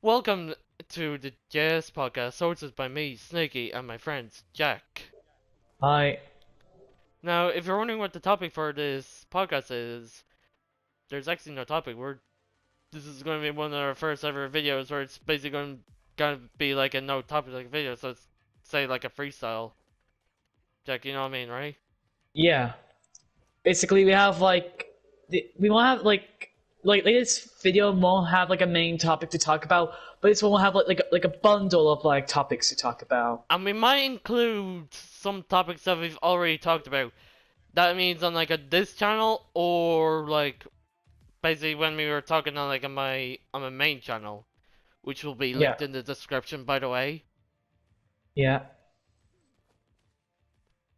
Welcome to the JS podcast, hosted by me, Snaky, and my friends, Jack. Hi. Now, if you're wondering what the topic for this podcast is, there's actually no topic. This is going to be one of our first ever videos where it's basically going to be like a no topic like video, so it's say like a freestyle. Jack, you know what I mean, right? Yeah. Basically, we have we won't have this video won't have like a main topic to talk about, but this one will have like a bundle of like topics to talk about. And we might include some topics that we've already talked about. That means on like this channel or like basically when we were talking on like on my main channel, which will be Yeah. linked in the description, by the way. Yeah.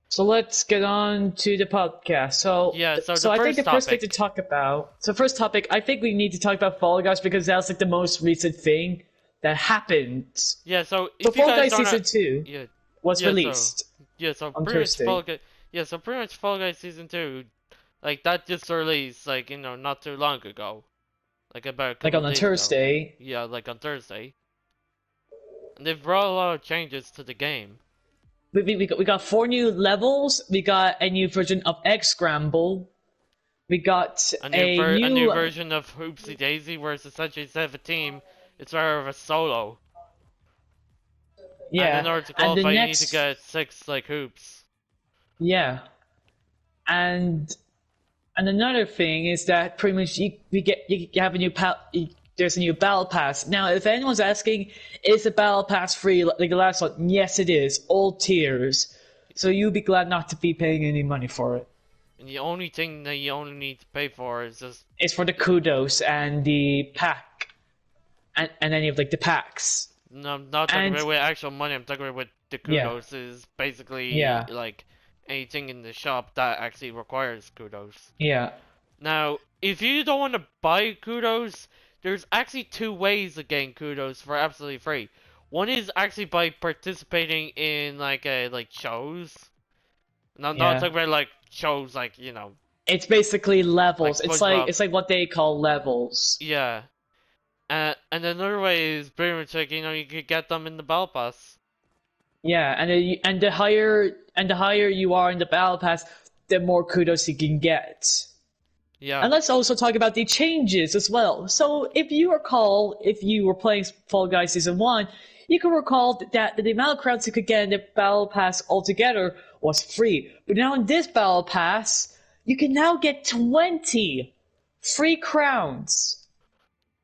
So let's get on to the podcast. Yeah, so So the I think first the first thing to topic. talk about. So first topic, I think we need to talk about Fall Guys because that's like the most recent thing that happened. Yeah, so So if you Fall guys Guys don't know, Season 2 yeah, was yeah, so released yeah, so on pretty much Fall Thursday. Guys, yeah, so pretty much Fall Guys season 2, like that just released like not too long ago, like about a Like couple on of a days ago. Thursday. Yeah, like on Thursday, and they've brought a lot of changes to the game. We got four new levels. We got a new version of Egg Scramble. We got a A new new version of Hoopsie Daisy, where it's essentially instead of a team, it's more of a solo. And in yeah, order to and the qualify, you need to next get 6 like hoops. yeah, and and another thing is that pretty much you have a new there's a new battle pass. Now, if anyone's asking, is the battle pass free like the last one? Yes, it is. All tiers. So you'll be glad not to be paying any money for it. And the only thing that you only need to pay for is just It's for the kudos and the pack and any of like the packs. no, I'm not talking And about with actual money. I'm talking about with the yeah, kudos is basically yeah, like anything in the shop that actually requires kudos. yeah, Now, if you don't want to buy kudos, there's actually 2 ways of getting kudos for absolutely free. One is actually by participating in like shows. Not yeah. talking about like shows like It's basically like levels. SpongeBob. It's like what they call levels. Yeah. And another way is pretty much like you could get them in the battle pass. Yeah, and the higher you are in the battle pass, the more kudos you can get. Yeah. And let's also talk about the changes as well. So if you were playing Fall Guys Season 1, you can recall that the amount of crowns you could get in the battle pass altogether was free. But now in this battle pass, you can now get 20 free crowns.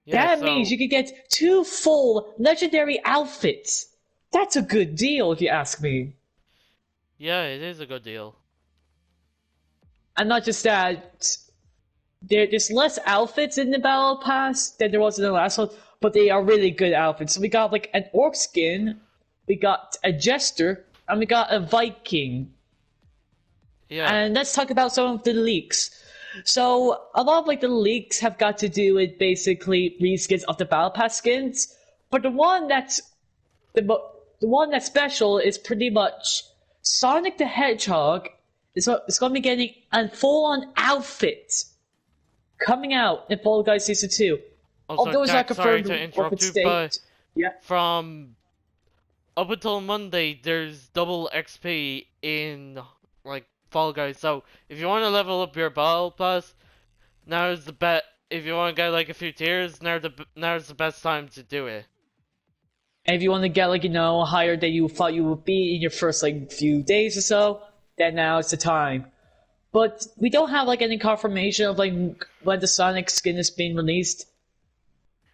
Yeah. That means So you could get 2 full legendary outfits. That's a good deal, if you ask me. yeah, it is a good deal. And not just that, there's less outfits in the Battle Pass than there was in the last one, but they are really good outfits. So we got like an orc skin, we got a jester, and we got a Viking. Yeah. And let's talk about some of the leaks. So a lot of like the leaks have got to do with basically reskins of the Battle Pass skins, but the one that's special is pretty much Sonic the Hedgehog. It's going to be getting a full-on outfit coming out in Fall Guys Season 2. Also, Although it's not Jack, sorry confirmed to what interrupt its you, but state. Yeah. from up until Monday, there's double XP in like Fall Guys. So if you want to level up your battle pass, now's the bet. If you want to get like a few tiers, now's the best time to do it. And if you want to get like higher than you thought you would be in your first like few days or so, then now is the time. But we don't have like any confirmation of like when the Sonic skin is being released.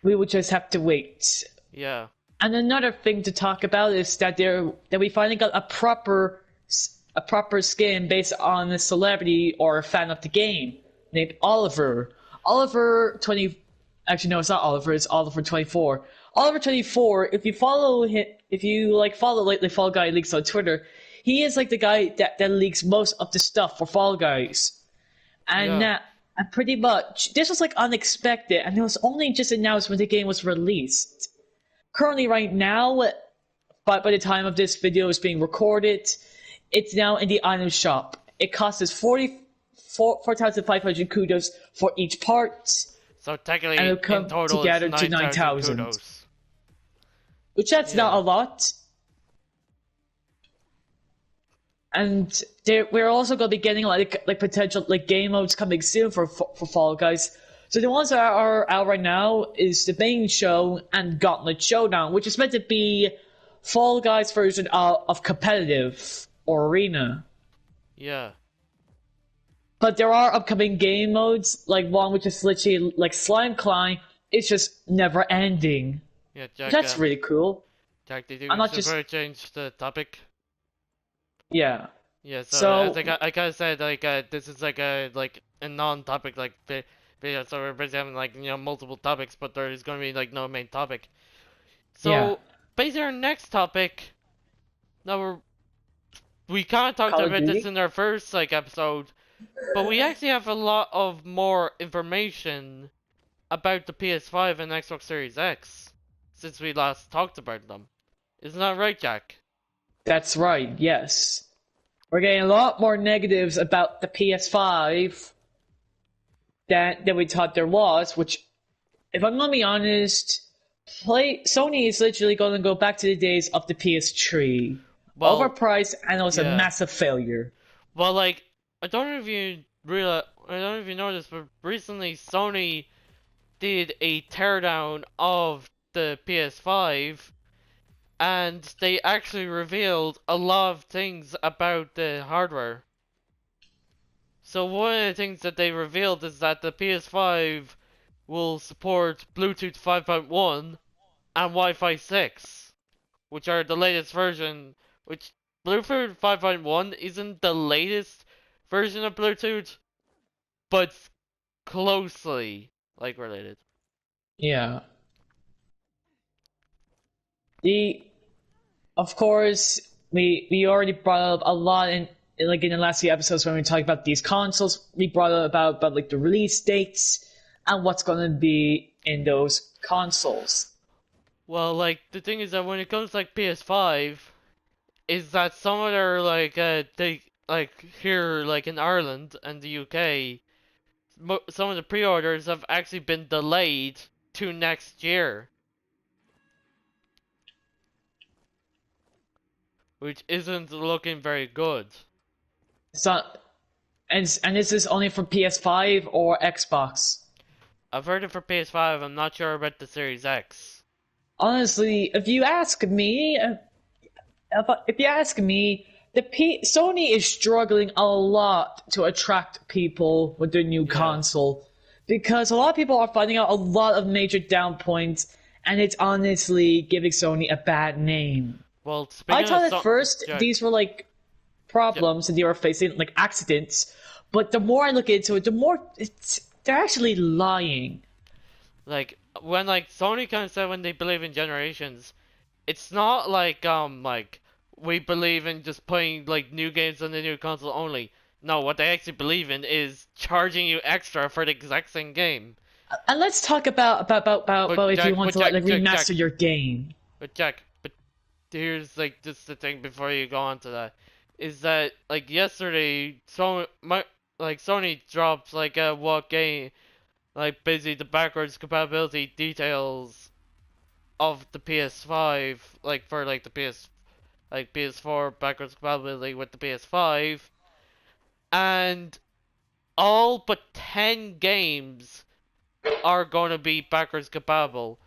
We would just have to wait. Yeah. And another thing to talk about is that we finally got a proper skin based on a celebrity or a fan of the game named Oliver. Oliver 20. Actually, no, it's not Oliver. It's Oliver 24. Oliver 24. If you follow him, if you like follow lately Fall Guy leaks on Twitter, he is like the guy that leaks most of the stuff for Fall Guys. And Yeah. and pretty much this was like unexpected, and it was only just announced when the game was released. Currently, right now, but by the time of this video is being recorded, it's now in the item shop. It costs us 4,500 kudos for each part, So and technically, it'll in come total, it's together to 9,000 9,000. kudos. which that's not Yeah. a lot. And we're also going to be getting like potential like game modes coming soon for Fall Guys. So the ones that are out right now is the main show and Gauntlet Showdown, which is meant to be Fall Guys version of competitive or arena. Yeah. But there are upcoming game modes, like one which is literally like Slime Climb. It's just never ending. Yeah, Jack. That's really cool. Jack, did I'm you not just super change the topic? yeah. Yeah. So as So I kind of said, like this is like a non-topic like video. So we're basically having like multiple topics, but there is going to be like no main topic. yeah, So basically our next topic. Now we kind of talked Call of about this Duty. in our first like episode, but we actually have a lot of more information about the PS5 and Xbox Series X since we last talked about them. Isn't that right, Jack? That's right. Yes. We're getting a lot more negatives about the PS5 than we thought there was, which, if I'm gonna be honest, Sony is literally gonna go back to the days of the PS3. Well, Overpriced and it was a yeah. massive failure. Well, like, I don't know if you realize, I don't know if you noticed, but recently Sony did a teardown of the PS5, and they actually revealed a lot of things about the hardware. So one of the things that they revealed is that the PS5 will support Bluetooth 5.1 and Wi-Fi 6, which are the latest version. Which Bluetooth 5.1 isn't the latest version of Bluetooth, but closely like related. Yeah. The Of course, we already brought up a lot in the last few episodes when we talked about these consoles. We brought up about like the release dates and what's going to be in those consoles. Well, like the thing is that when it comes to, like PS5, is that some of their like they like here like in Ireland and the UK, some of the pre-orders have actually been delayed to next year, which isn't looking very good. So, and this is only for PS5 or Xbox. I've heard it for PS5. I'm not sure about the Series X. Honestly, if you ask me, if you ask me, Sony is struggling a lot to attract people with their new Yeah. console because a lot of people are finding out a lot of major down points, and it's honestly giving Sony a bad name. Well, I speaking of thought at first Jack, these were like Ja- problems and they were facing like accidents, but the more I look into it, the more they're actually lying. like when like Sony kind of said when they believe in generations, it's not like we believe in just playing like new games on the new console only. No, what they actually believe in is charging you extra for the exact same game. And let's talk about if you want to like remaster your game. But here's like just the thing before you go on to that, is that like yesterday, Sony dropped like what game, like basically the backwards compatibility details of the PS5, like for like the PS4 backwards compatibility with the PS5, and all but 10 games are going to be backwards compatible.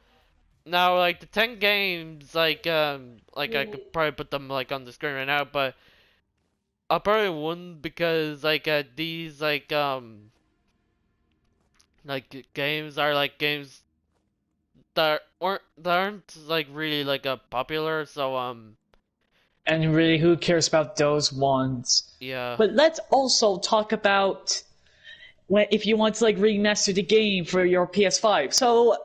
Now, like the 10 games, like I could probably put them like on the screen right now, but I probably wouldn't because these like games are like games that aren't like really like popular, so And really, who cares about those ones? yeah. But let's also talk about if you want to like remaster the game for your PS5. So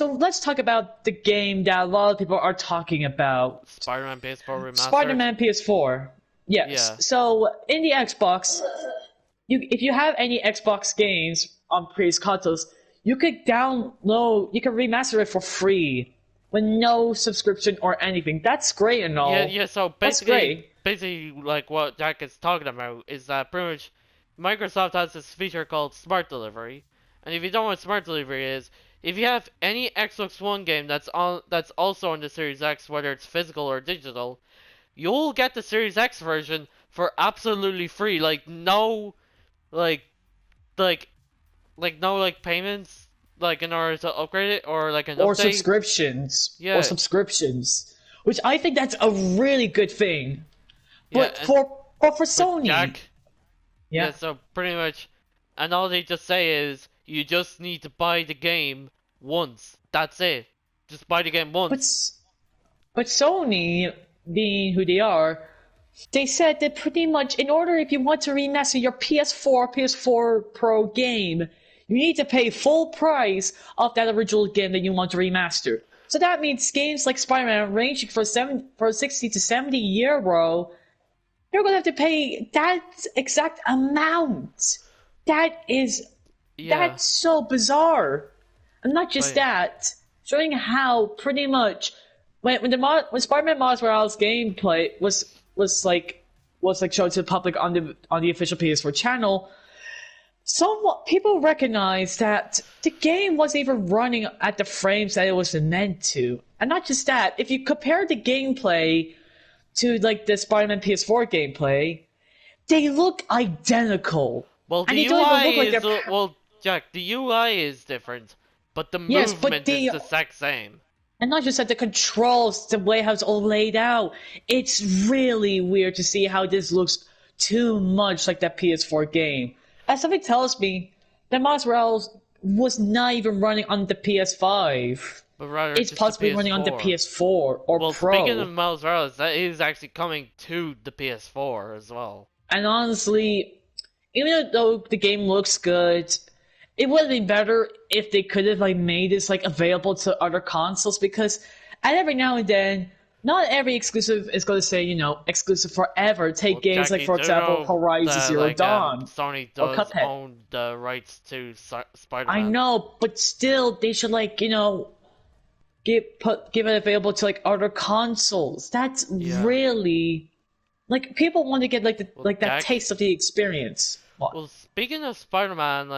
let's talk about the game that a lot of people are talking about. Spider-Man PS4 remastered. Spider-Man PS4. Yes. Yeah. So in the Xbox, if you have any Xbox games on previous consoles, you could remaster it for free with no subscription or anything. That's great and all. Yeah, so That's great. basically like what Jack is talking about is that pretty much Microsoft has this feature called Smart Delivery. And if you don't know what Smart Delivery is, if you have any Xbox One game that's also on the Series X, whether it's physical or digital, you'll get the Series X version for absolutely free. Like no, like like no payments in order to upgrade it or like an Or update. subscriptions. Or Yeah, subscriptions. Which I think that's a really good thing. yeah, But and for but Sony. Jack, yeah, Yeah. so pretty much, and all they just say is you just need to buy the game once. That's it. Just buy the game But once. s- but Sony, being who they are, they said that pretty much in order if you want to remaster your PS4, PS4 Pro game, you need to pay full price of that original game that you want to remaster. So that means games like Spider-Man ranging for 60 to 70 euro, you're gonna have to pay that exact amount. That is Yeah, that's so bizarre. And not just but that, showing how pretty much when Spider-Man Miles Morales gameplay was shown to the public on the official PS4 channel, somewhat people recognized that the game wasn't even running at the frames that it was meant to. And not just that, if you compare the gameplay to like the Spider-Man PS4 gameplay, they look identical. well, And the they don't even UI look like is they're well, Jack. The UI is different, but the yes, but movement is the exact same. and not just that, the controls, the way how it's all laid out. It's really weird to see how this looks too much like that PS4 game. As something tells me that Miles Morales was not even running on the PS5. But rather It's just the possibly running on the PS4. PS4 or Well, speaking Pro. of Miles Morales, that is actually coming to the PS4 as well. And honestly, even though the game looks good, it would have been better if they could have like made this like available to other consoles because and every now and then, not every exclusive is going to say exclusive forever. Take Well, games Jack, like you for do example know Horizon that Zero Dawn Sony or does Cuphead. own the rights to I Spider-Man. know, but still they should give it available to like other consoles. That's Yeah. really like people want to get like Well, that Jack. taste of the experience. What? Well, speaking of Spider-Man,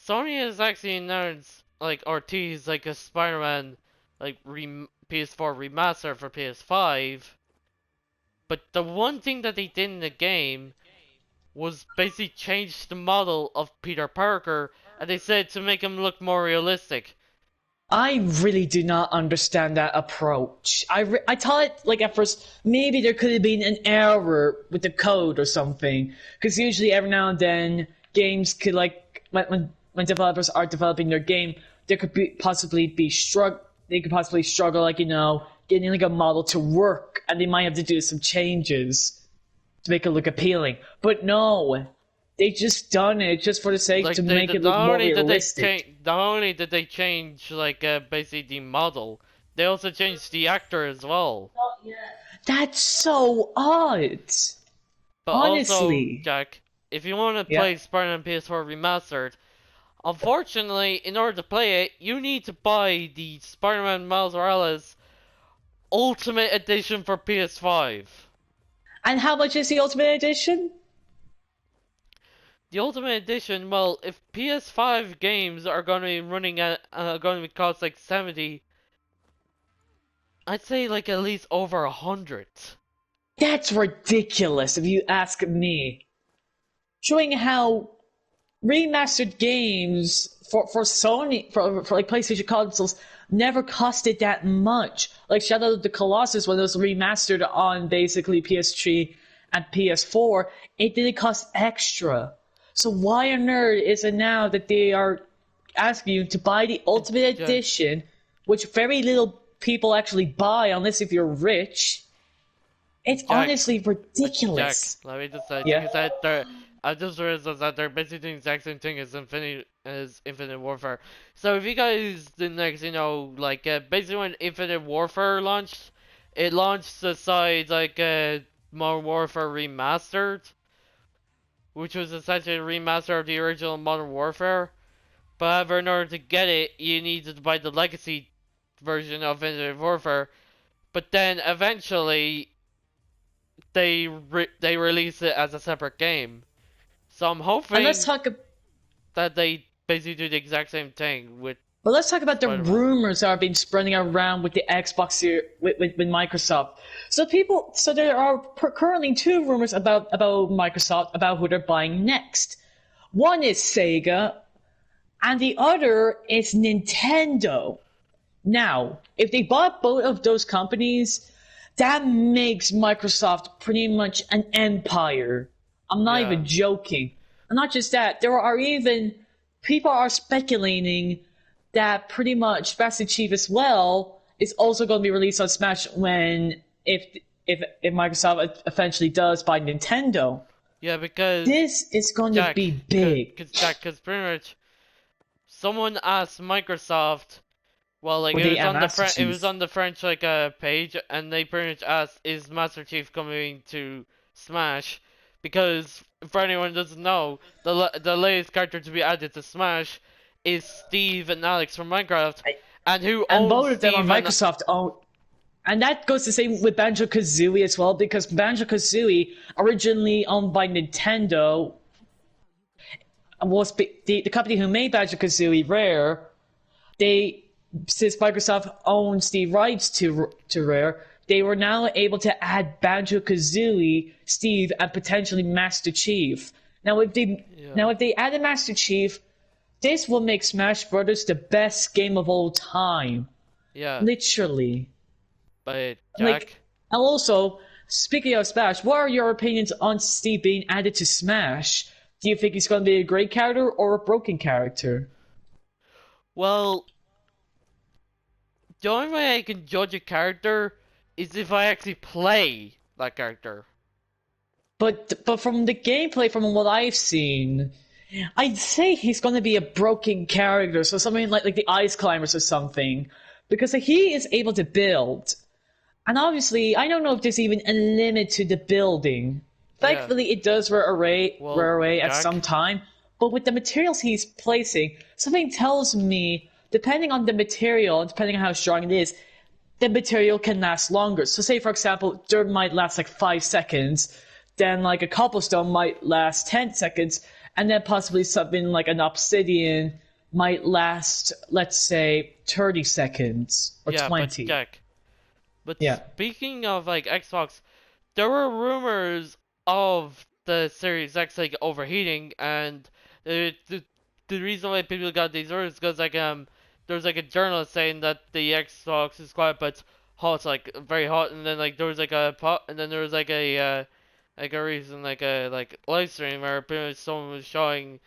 Sony has actually announced or teased a Spider-Man PS4 remaster for PS5. But the one thing that they did in the game was basically change the model of Peter Parker, and they said to make him look more realistic. I really do not understand that approach. I thought like at first maybe there could have been an error with the code or something because usually every now and then games could like when developers are developing their game there could possibly be they could possibly struggle getting like a model to work and they might have to do some changes to make it look appealing. But no, they just done it just for the sake to make it look more realistic. Not only did they change basically the model, they also changed the actor as well. That's so odd. But also, Honestly. Jack, if you want to Yeah. play Spider-Man PS4 Remastered, unfortunately, in order to play it, you need to buy the Spider-Man Miles Morales Ultimate Edition for PS5. And how much is the Ultimate Edition? The Ultimate Edition, well, if PS5 games are going to be running going to cost like 70, I'd say like at least over 100. That's ridiculous if you ask me. Showing how remastered games for Sony for like PlayStation consoles never costed that much. Like Shadow of the Colossus when it was remastered on basically PS3 and PS4, it didn't cost extra. So why on earth is it now that they are asking you to buy the Ultimate Jack, Edition, which very little people actually buy unless if you're rich? It's Jack, honestly Jack, ridiculous. let me just say, Yeah. I just realized that they're basically doing the exact same thing as Infinite Warfare. So if you guys didn't basically when Infinite Warfare launched, it launched aside Modern Warfare Remastered, which was essentially a remaster of the original Modern Warfare. But however, in order to get it, you needed to buy the Legacy version of Infinite Warfare. But then eventually, they release it as a separate game. So I'm And hoping let's talk. that they basically do the exact same thing with But let's talk about the Spider-Man. rumors that are being spreading around with the Xbox here with Microsoft. So there are currently two rumors about Microsoft about who they're buying next. One is Sega, and the other is Nintendo. Now, if they bought both of those companies, that makes Microsoft pretty much an empire. I'm not Yeah. even joking. And not just that, there are even people are speculating that pretty much Master Chief as well is also going to be released on Smash when if Microsoft eventually does buy Nintendo. Yeah, because This is going to be big. Because pretty much someone asked Microsoft. Well, like Would it they was add on the Master It was Chief? on the French like page, and they pretty much asked, "Is Master Chief coming to Smash?" Because for anyone who doesn't know, the latest character to be added to Smash is Steve and Alex from Minecraft, and who And owns both of them are Steve and Microsoft owned. And that goes the same with Banjo Kazooie as well, because Banjo Kazooie, originally owned by Nintendo, was the company who made Banjo Kazooie, Rare. They, since Microsoft owns the rights to Rare, they were now able to add Banjo Kazooie, Steve, and potentially Master Chief. Now, if they added Master Chief, this will make Smash Brothers the best game of all time. yeah, Literally. but Like, Jack. and also, speaking of Smash, what are your opinions on Steve being added to Smash? Do you think he's going to be a great character or a broken character? Well, the only way I can judge a character is if I actually play that character. But from the gameplay, from what I've seen, I'd say he's going to be a broken character, so something like the Ice Climbers or something, because he is able to build. And obviously, I don't know if there's even a limit to the building. Thankfully, it does wear away at Jack, some time. But with the materials he's placing, something tells me, depending on the material and depending on how strong it is, the material can last longer. So say, for example, dirt might last like 5 seconds, then like a cobblestone might last 10 seconds, and then possibly something like an obsidian might last, let's say, 30 seconds or yeah, 20. but Jack. But Yeah. speaking of like Xbox, there were rumors of the Series X like overheating, and the reason why people got these rumors is because like there was like a journalist saying that the Xbox is quite but hot, like very hot, and then like there was like a pot, and then there was like a reason like a live stream where pretty much someone was showing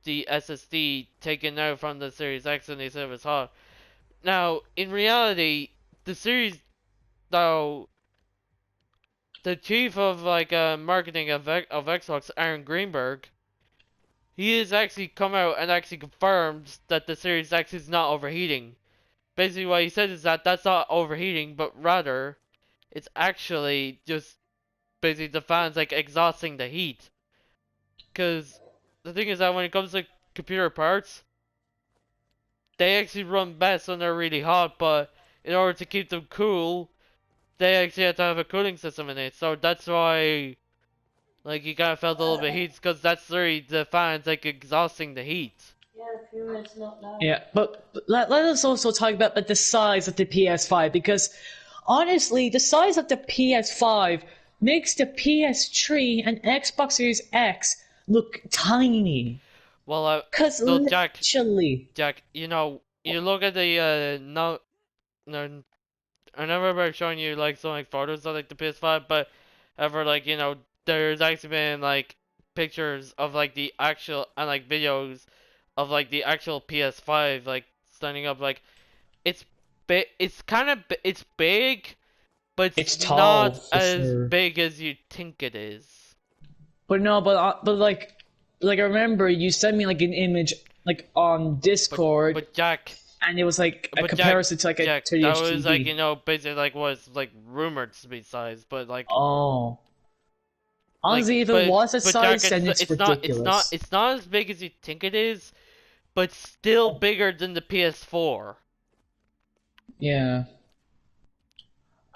the SSD taken out from the Series X, and they said it was hot. Now in reality, the Series though the chief of like marketing of Xbox, Aaron Greenberg, he has actually come out and actually confirmed that the Series X is not overheating. Basically, what he said is that that's not overheating, but rather it's actually just basically the fans like exhausting the heat. Because the thing is that when it comes to computer parts, they actually run best when they're really hot, but in order to keep them cool, they actually have to have a cooling system in it. So that's why, like, you kind of felt a little bit heat, because that's really the fans, like, exhausting the heat. Yeah, but let us also talk about the size of the PS5, because honestly, the size of the PS5 makes the PS3 and Xbox Series X look tiny. Well, Cause no, Jack, literally, you know, you look at the, no, I never remember showing you, like, some, like, photos of, like, the PS5, but ever, like, you know, there's actually been, like, pictures of, like, the actual, and, like, videos of, like, the actual PS5, like, standing up, like, it's big, it's big, but it's it's tall not for as sure. big as you think it is. But no, but like I remember you sent me like an image like on Discord, But Jack, and it was like a but comparison to like a Jack, 30-inch that was, like, TV. you know, basically, like, was, like, rumored to be size, but, like, Oh, like, honestly, if it was a Jack, size, then it's ridiculous. it's not as big as you think it is, but still bigger than the PS4. Yeah.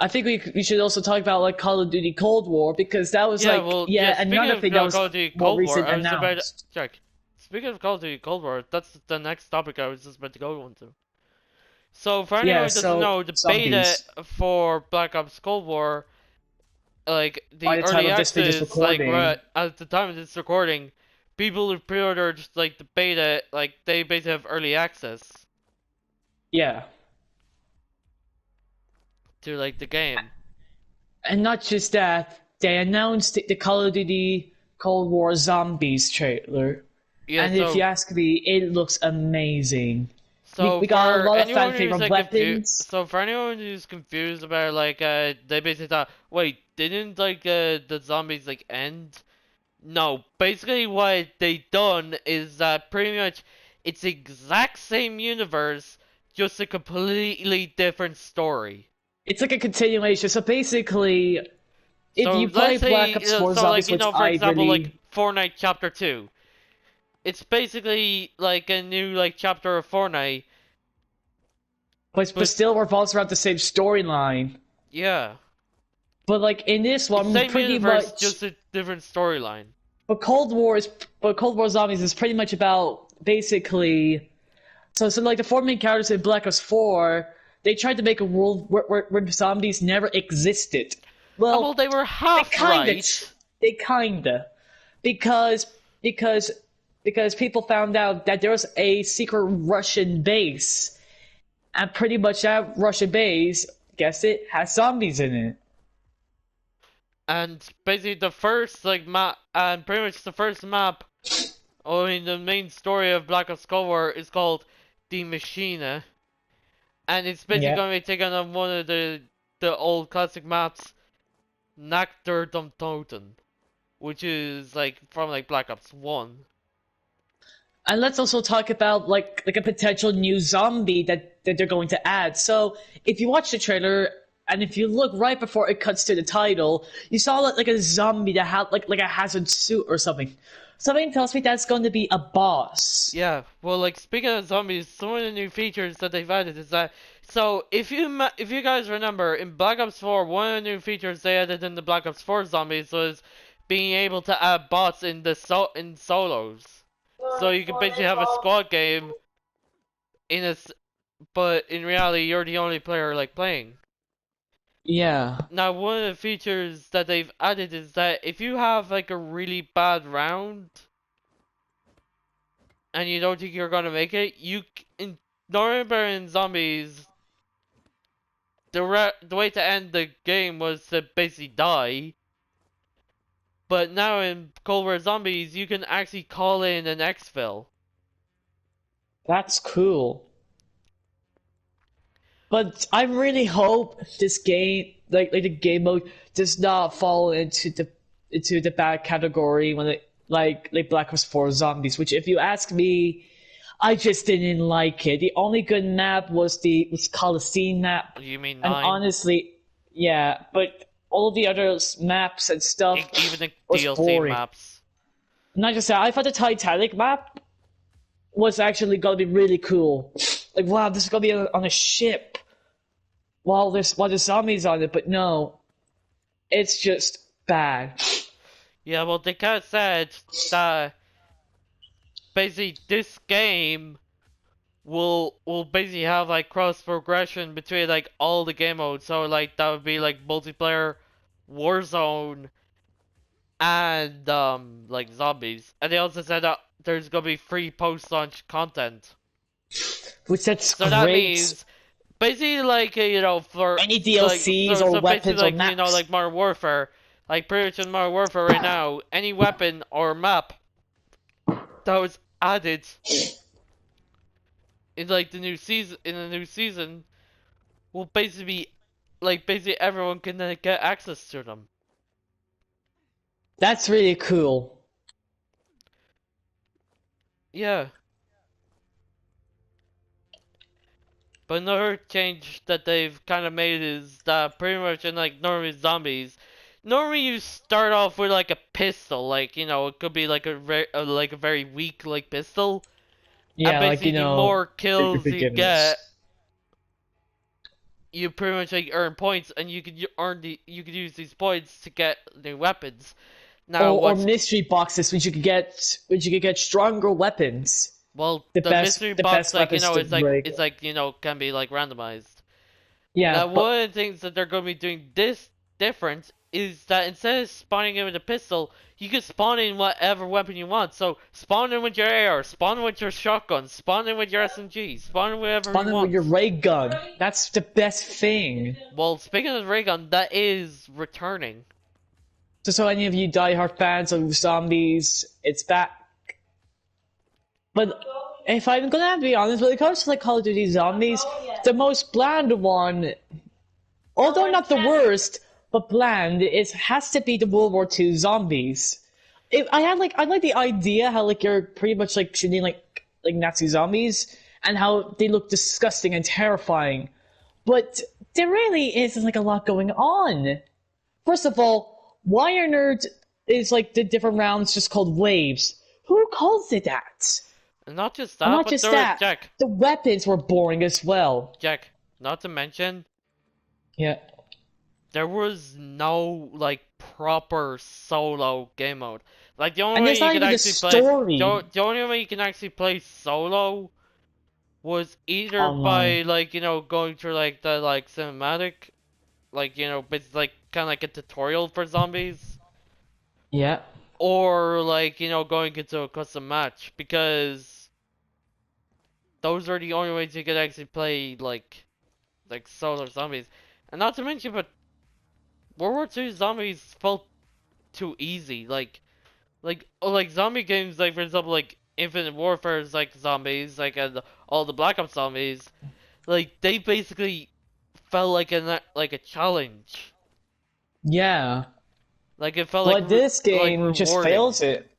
I think we should also talk about like Call of Duty Cold War, because that was Yeah, like well, yeah speaking another of thing that was Call of Duty more Cold War, recent I was about to, announced. Jack, speaking of Call of Duty Cold War, that's the next topic I was just about to go into. So for anyone Yeah, who doesn't so know, the beta zombies. for Black Ops Cold War, like By the the time early of this video's access, like recording, right at the time of this recording, people who pre-ordered like the beta, like they basically have early access yeah. to like the game. And not just that, they announced the Call of Duty Cold War Zombies trailer. Yeah, And if you ask me, it looks amazing. We got a for lot of fan anyone who's favorite like confused, weapons. so for anyone who's confused about like they basically thought, wait, didn't like the zombies like end? No, basically what they done is that pretty much it's the exact same universe, just a completely different story. It's like a continuation. So basically, if So you play let's say, Black Ops 4 so like Zombies, you which know, for I example, like really, Fortnite Chapter 2. It's basically like a new like chapter of Fortnite, but but still revolves around the same storyline. yeah, But like in this it's one, same pretty universe, much. just a different storyline. But Cold War is, but Cold War Zombies is pretty much about basically. So like the four main characters in Black Ops 4, they tried to make a world where zombies never existed. Well, Well, they were they half kinda, right. they kinda, because because because people found out that there was a secret Russian base, and pretty much that Russian base, guess it, has zombies in it. And basically the first like map, and pretty much the first map, I mean the main story of Black Ops Cold War is called Die Maschine, and it's basically Yeah. going to be taken on one of the old classic maps, Nacht der Toten, which is like from like Black Ops 1. And let's also talk about like a potential new zombie that they're going to add. So if you watch the trailer and if you look right before it cuts to the title, you saw like a zombie that had like a hazard suit or something. Something tells me that's going to be a boss. Yeah, well, like speaking of zombies, some of the new features that they've added is that. So if you guys remember in Black Ops 4, one of the new features they added in the Black Ops 4 zombies was being able to add bots in the in solos. So you can basically have a squad game in but in reality you're the only player like playing. Yeah. Now one of the features that they've added is that if you have like a really bad round and you don't think you're gonna make it, in normally in zombies, the way to end the game was to basically die. But now in Cold War Zombies, you can actually call in an exfil. That's cool. But I really hope this game, like the game mode, does not fall into the bad category when it like Black Ops 4 Zombies. Which, if you ask me, I just didn't like it. The only good map was the Coliseum map, You mean and 9? honestly, yeah. But all the other maps and stuff Even the was DLC boring. maps. Not just that, I thought the Titanic map was actually gonna be really cool. Like, wow, this is gonna be on a ship while there's zombies on it, but no, it's just bad. Yeah, well, they kind of said that basically this game will basically have like cross progression between like all the game modes. So like that would be like multiplayer, Warzone, and like zombies. And they also said that there's gonna be free post launch content. Which that's So that great. means basically like you know for Any like DLCs or so basically weapons or like you know maps. like Modern Warfare, like pretty much in Modern Warfare right now, any weapon or map that was added in like the new season will basically be like basically everyone can get access to them. That's really cool. Yeah. But another change that they've kind of made is that pretty much in like normally zombies, normally you start off with like a pistol, like you know it could be like like a very weak like pistol, and Yeah, like basically the more the kills you beginners. get, you pretty much like earn points, and you could use these points to get new weapons. Now or what's mystery boxes, which you could get stronger weapons. well the mystery The box best like weapons to break. it's like can be like randomized. Yeah, Now, but one of the things that they're going to be doing this different is that instead of spawning in with a pistol, you can spawn in whatever weapon you want. So, spawn in with your AR, spawn in with your shotgun, spawn in with your SMG, spawn in whatever you spawning with want. your ray gun. That's the best thing. Well, speaking of ray gun, that is returning. So any of you diehard fans of zombies, it's back. But if I'm gonna have to be honest, when it comes to like Call of Duty Zombies, the most bland one, although not the worst, but bland, is has to be the World War II zombies. I like the idea how like you're pretty much like shooting like Nazi zombies and how they look disgusting and terrifying. But there really isn't like a lot going on. First of all, why on earth is like the different rounds just called waves? Who calls it that? And not just that, And not but just there that, was Jack. the weapons were boring as well. Jack, not to mention, Yeah. there was no like proper solo game mode. Like the only And way there's you not could even a actually story. the only way you can actually play solo was either by Online. going through like the cinematic, it's like kind of like a tutorial for zombies, Yeah. or going into a custom match, because those are the only ways you could actually play solo zombies. And not to mention, but World War II zombies felt too easy. Like zombie games, like for example, like Infinite Warfare's like zombies, and all the Black Ops zombies, like they basically felt like a challenge. Yeah. Like it felt But this like game just rewarding. fails it.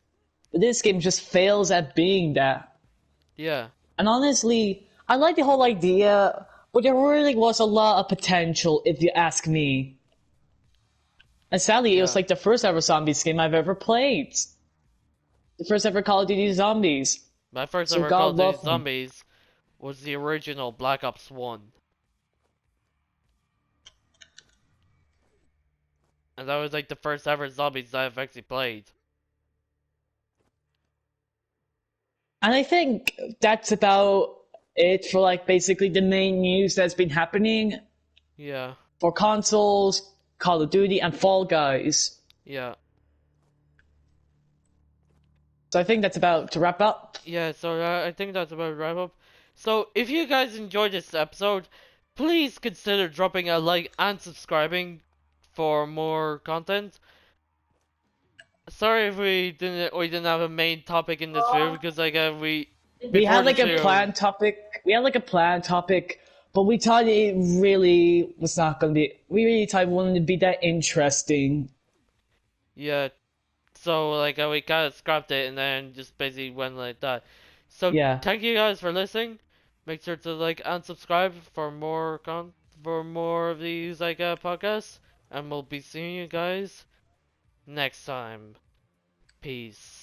This game just fails at being that. Yeah. And honestly, I like the whole idea, but there really was a lot of potential if you ask me. And sadly, it was Yeah. like the first ever zombies game I've ever played. The first ever Call of Duty Zombies. My first So ever Call God of Duty love them. Zombies was the original Black Ops 1. And that was like the first ever zombies that I've actually played. And I think that's about it for like basically the main news that's been happening Yeah. for consoles, Call of Duty, and Fall Guys. Yeah. So I think that's about to wrap up. Yeah, so I think that's about wrap up. So if you guys enjoyed this episode, please consider dropping a like and subscribing for more content. Sorry if we didn't have a main topic in this video, because we We before had this like a video, planned topic. We had like a planned topic, but we thought it really was not going to be. We really thought it wouldn't be that interesting. yeah. So we kind of scrapped it and then just basically went like that. So Yeah. thank you guys for listening. Make sure to like and subscribe for more of these podcasts, and we'll be seeing you guys next time. Peace.